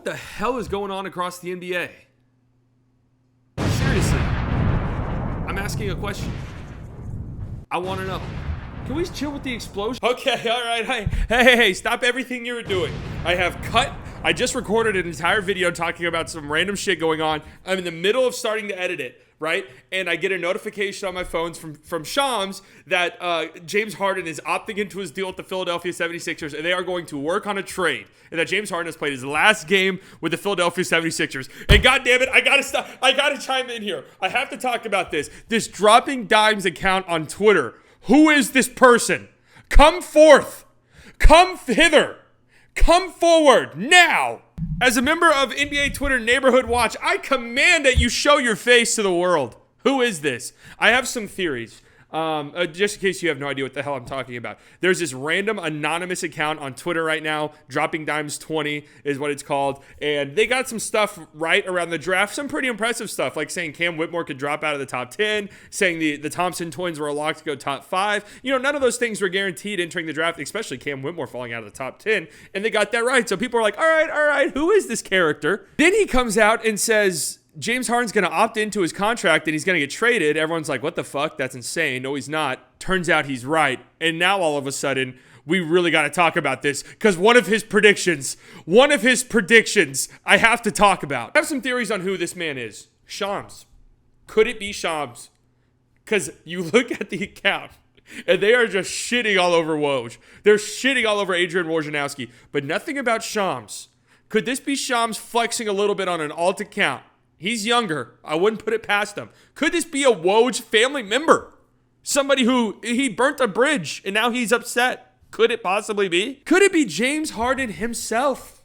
What the hell is going on across the NBA? Seriously, I'm asking a question. I want to know. Can we chill with the explosion? Okay, all right. Hey, stop everything you were doing. I just recorded an entire video talking about some random shit going on. I'm in the middle of starting to edit it, right? And I get a notification on my phones from Shams that James Harden is opting into his deal with the Philadelphia 76ers, and they are going to work on a trade. And that James Harden has played his last game with the Philadelphia 76ers. And goddamn it, I gotta stop. I gotta chime in here. I have to talk about this. This Dropping Dimes account on Twitter. Who is this person? Come forth. Come hither. Come forward now. As a member of NBA Twitter Neighborhood Watch, I command that you show your face to the world. Who is this? I have some theories. Just in case you have no idea what the hell I'm talking about. There's this random anonymous account on Twitter right now. Dropping Dimes 20 is what it's called. And they got some stuff right around the draft. Some pretty impressive stuff, like saying Cam Whitmore could drop out of the top 10, saying the Thompson twins were a lock to go top 5. You know, none of those things were guaranteed entering the draft, especially Cam Whitmore falling out of the top 10. And they got that right. So people are like, all right, who is this character? Then he comes out and says James Harden's going to opt into his contract and he's going to get traded. Everyone's like, what the fuck? That's insane. No, he's not. Turns out he's right. And now all of a sudden, we really got to talk about this because one of his predictions, I have to talk about. I have some theories on who this man is. Shams. Could it be Shams? Because you look at the account and they are just shitting all over Woj. They're shitting all over Adrian Wojnarowski, but nothing about Shams. Could this be Shams flexing a little bit on an alt account? He's younger. I wouldn't put it past him. Could this be a Woj family member? Somebody who he burnt a bridge and now he's upset. Could it possibly be? Could it be James Harden himself?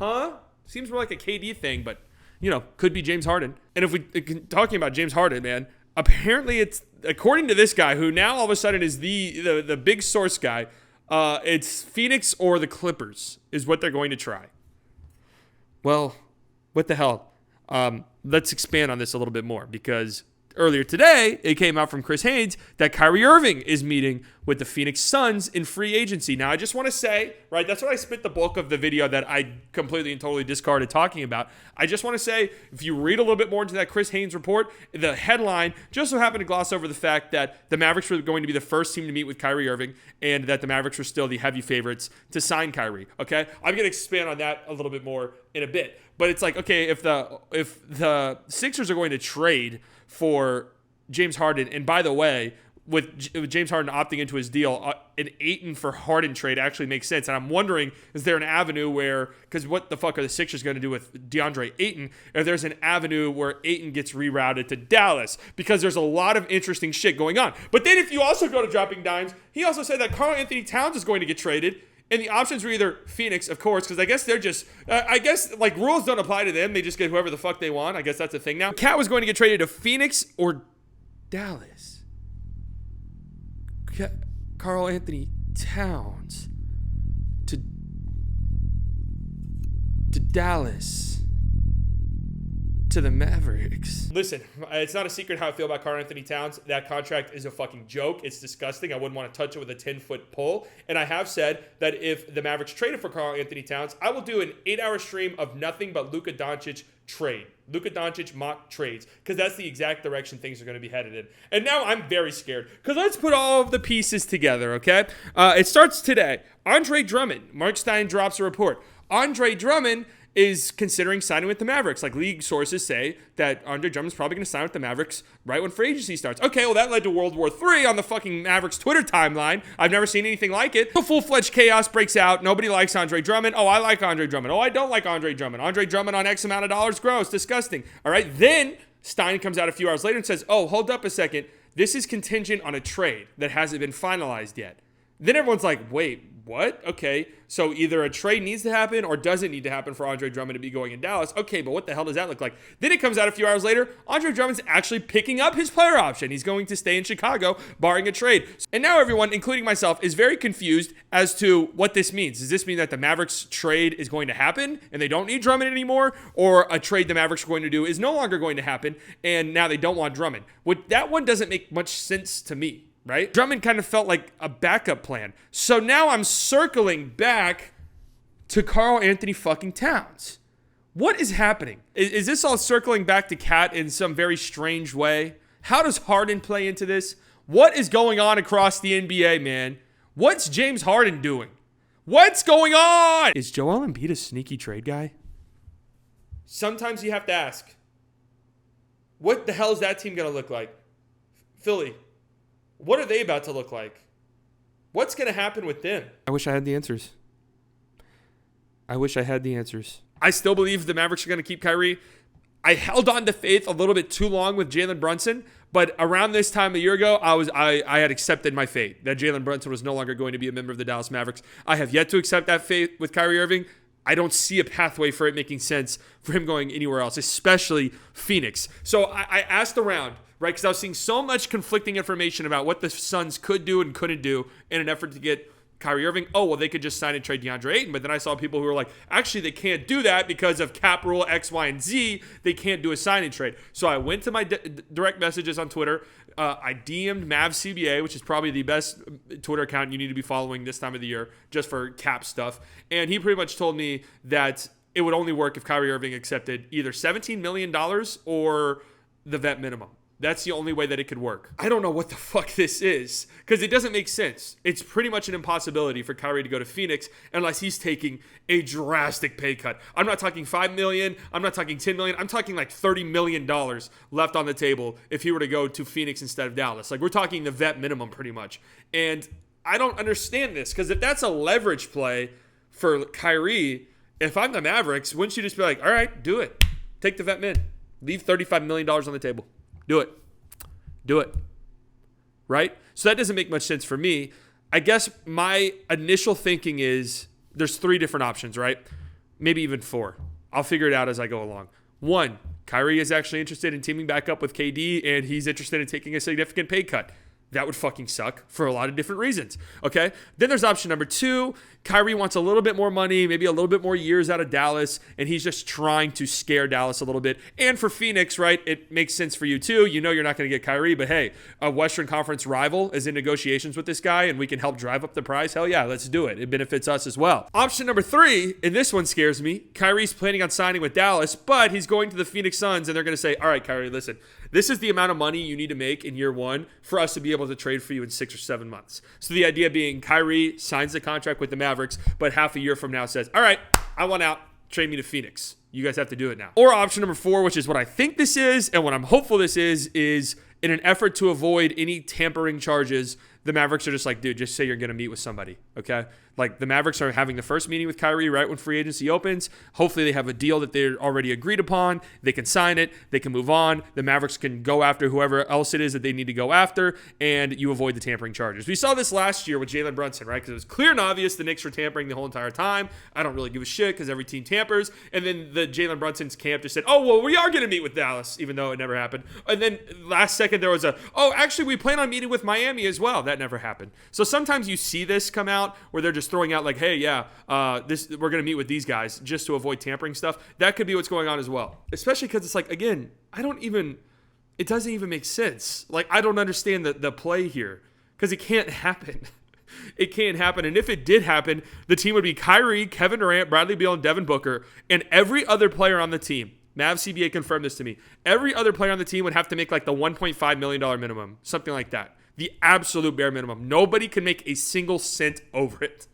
Huh? Seems more like a KD thing, but, could be James Harden. And if we talking about James Harden, man, apparently it's, according to this guy, who now all of a sudden is the big source guy, it's Phoenix or the Clippers is what they're going to try. Well, what the hell? Let's expand on this a little bit more because earlier today, it came out from Chris Haynes that Kyrie Irving is meeting with the Phoenix Suns in free agency. Now, I just want to say, right, that's what I spent the bulk of the video that I completely and totally discarded talking about. I just want to say, if you read a little bit more into that Chris Haynes report, the headline just so happened to gloss over the fact that the Mavericks were going to be the first team to meet with Kyrie Irving and that the Mavericks were still the heavy favorites to sign Kyrie, okay? I'm going to expand on that a little bit more in a bit. But it's like, okay, if the Sixers are going to trade for James Harden, and by the way, with James Harden opting into his deal, an Ayton for Harden trade actually makes sense. And I'm wondering, is there an avenue where, because what the fuck are the Sixers going to do with DeAndre Ayton, if there's an avenue where Ayton gets rerouted to Dallas? Because there's a lot of interesting shit going on. But then if you also go to Dropping Dimes, he also said that Karl-Anthony Towns is going to get traded. And the options were either Phoenix, of course, because I guess they're just, rules don't apply to them. They just get whoever the fuck they want. I guess that's a thing now. Cat was going to get traded to Phoenix or Dallas. Karl-Anthony Towns to Dallas. To the Mavericks. Listen, it's not a secret how I feel about Karl-Anthony Towns. That contract is a fucking joke. It's disgusting. I wouldn't want to touch it with a 10-foot pole. And I have said that if the Mavericks traded for Karl-Anthony Towns, I will do an 8-hour stream of nothing but Luka Doncic trade. Luka Doncic mock trades. Because that's the exact direction things are going to be headed in. And now I'm very scared. Because let's put all of the pieces together, okay? It starts today. Andre Drummond. Mark Stein drops a report. Andre Drummond is considering signing with the Mavericks. Like, league sources say that Andre Drummond's probably going to sign with the Mavericks right when free agency starts. Okay, well, that led to World War III on the fucking Mavericks Twitter timeline. I've never seen anything like it. The full-fledged chaos breaks out. Nobody likes Andre Drummond. Oh, I like Andre Drummond. Oh, I don't like Andre Drummond. Andre Drummond on X amount of dollars. Gross. Disgusting. All right, then Stein comes out a few hours later and says, oh, hold up a second. This is contingent on a trade that hasn't been finalized yet. Then everyone's like, wait, what? Okay, so either a trade needs to happen or doesn't need to happen for Andre Drummond to be going in Dallas. Okay, but what the hell does that look like? Then it comes out a few hours later, Andre Drummond's actually picking up his player option. He's going to stay in Chicago, barring a trade. And now everyone, including myself, is very confused as to what this means. Does this mean that the Mavericks trade is going to happen and they don't need Drummond anymore? Or a trade the Mavericks are going to do is no longer going to happen and now they don't want Drummond? That one doesn't make much sense to me. Right? Drummond kind of felt like a backup plan. So now I'm circling back to Karl Anthony fucking Towns. What is happening? Is this all circling back to Cat in some very strange way? How does Harden play into this? What is going on across the NBA, man? What's James Harden doing? What's going on? Is Joel Embiid a sneaky trade guy? Sometimes you have to ask, what the hell is that team going to look like? Philly, what are they about to look like? What's going to happen with them? I wish I had the answers. I still believe the Mavericks are going to keep Kyrie. I held on to faith a little bit too long with Jalen Brunson, but around this time a year ago, I had accepted my fate that Jalen Brunson was no longer going to be a member of the Dallas Mavericks. I have yet to accept that fate with Kyrie Irving. I don't see a pathway for it making sense for him going anywhere else, especially Phoenix. So I asked around, right, because I was seeing so much conflicting information about what the Suns could do and couldn't do in an effort to get Kyrie Irving. Oh, well, they could just sign and trade DeAndre Ayton. But then I saw people who were like, actually, they can't do that because of cap rule X, Y, and Z. They can't do a sign and trade. So I went to my direct messages on Twitter. I DM'd MavCBA, which is probably the best Twitter account you need to be following this time of the year just for cap stuff. And he pretty much told me that it would only work if Kyrie Irving accepted either $17 million or the vet minimum. That's the only way that it could work. I don't know what the fuck this is because it doesn't make sense. It's pretty much an impossibility for Kyrie to go to Phoenix unless he's taking a drastic pay cut. I'm not talking $5 million. I'm not talking $10 million. I'm talking like $30 million left on the table if he were to go to Phoenix instead of Dallas. Like we're talking the vet minimum pretty much. And I don't understand this because if that's a leverage play for Kyrie, if I'm the Mavericks, wouldn't you just be like, all right, do it. Take the vet min. Leave $35 million on the table. Do it. Right? So that doesn't make much sense for me. I guess my initial thinking is there's 3 different options, right? Maybe even 4. I'll figure it out as I go along. 1, Kyrie is actually interested in teaming back up with KD, and he's interested in taking a significant pay cut. That would fucking suck for a lot of different reasons, okay? Then there's option number 2. Kyrie wants a little bit more money, maybe a little bit more years out of Dallas, and he's just trying to scare Dallas a little bit. And for Phoenix, right, it makes sense for you too. You know you're not going to get Kyrie, but hey, a Western Conference rival is in negotiations with this guy, and we can help drive up the price. Hell yeah, let's do it. It benefits us as well. Option number 3, and this one scares me. Kyrie's planning on signing with Dallas, but he's going to the Phoenix Suns, and they're going to say, all right, Kyrie, listen, this is the amount of money you need to make in year 1 for us to be able to trade for you in 6 or 7 months. So the idea being Kyrie signs the contract with the Mavericks, but half a year from now says, all right, I want out, trade me to Phoenix. You guys have to do it now. Or option number 4, which is what I think this is, and what I'm hopeful this is in an effort to avoid any tampering charges, the Mavericks are just like, dude, just say you're going to meet with somebody, okay? Like, the Mavericks are having the first meeting with Kyrie right when free agency opens. Hopefully they have a deal that they're already agreed upon. They can sign it. They can move on. The Mavericks can go after whoever else it is that they need to go after, and you avoid the tampering charges. We saw this last year with Jalen Brunson, right? Because it was clear and obvious the Knicks were tampering the whole entire time. I don't really give a shit because every team tampers. And then the Jalen Brunson's camp just said, oh, well, we are going to meet with Dallas, even though it never happened. And then last second there was actually, we plan on meeting with Miami as well. That never happened. So sometimes you see this come out where they're just throwing out like, hey, yeah, we're going to meet with these guys just to avoid tampering stuff. That could be what's going on as well. Especially because it's like, again, it doesn't even make sense. Like, I don't understand the play here because it can't happen. It can't happen. And if it did happen, the team would be Kyrie, Kevin Durant, Bradley Beal, and Devin Booker, and every other player on the team. MavCBA confirmed this to me. Every other player on the team would have to make like the $1.5 million minimum, something like that. The absolute bare minimum. Nobody can make a single cent over it.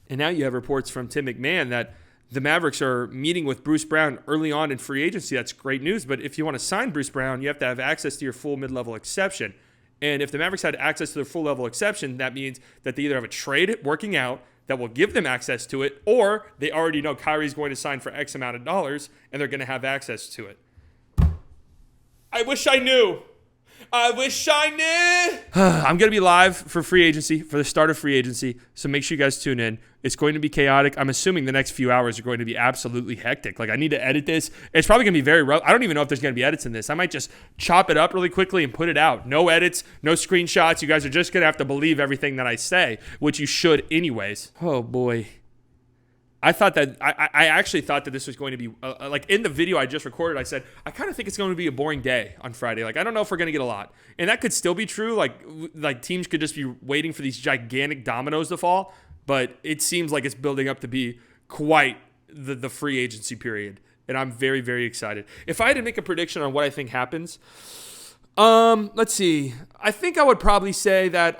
And now you have reports from Tim McMahon that the Mavericks are meeting with Bruce Brown early on in free agency. That's great news. But if you want to sign Bruce Brown, you have to have access to your full mid-level exception. And if the Mavericks had access to their full level exception, that means that they either have a trade working out that will give them access to it, or they already know Kyrie's going to sign for X amount of dollars and they're going to have access to it. I wish I knew. I'm going to be live for free agency, for the start of free agency, so make sure you guys tune in. It's going to be chaotic. I'm assuming the next few hours are going to be absolutely hectic. Like, I need to edit this. It's probably going to be very rough. I don't even know if there's going to be edits in this. I might just chop it up really quickly and put it out. No edits, no screenshots. You guys are just going to have to believe everything that I say, which you should anyways. Oh, boy. I actually thought that this was going to be, like in the video I just recorded, I said, I kind of think it's going to be a boring day on Friday. Like, I don't know if we're going to get a lot. And that could still be true. Like teams could just be waiting for these gigantic dominoes to fall. But it seems like it's building up to be quite the free agency period. And I'm very, very excited. If I had to make a prediction on what I think happens, let's see. I think I would probably say that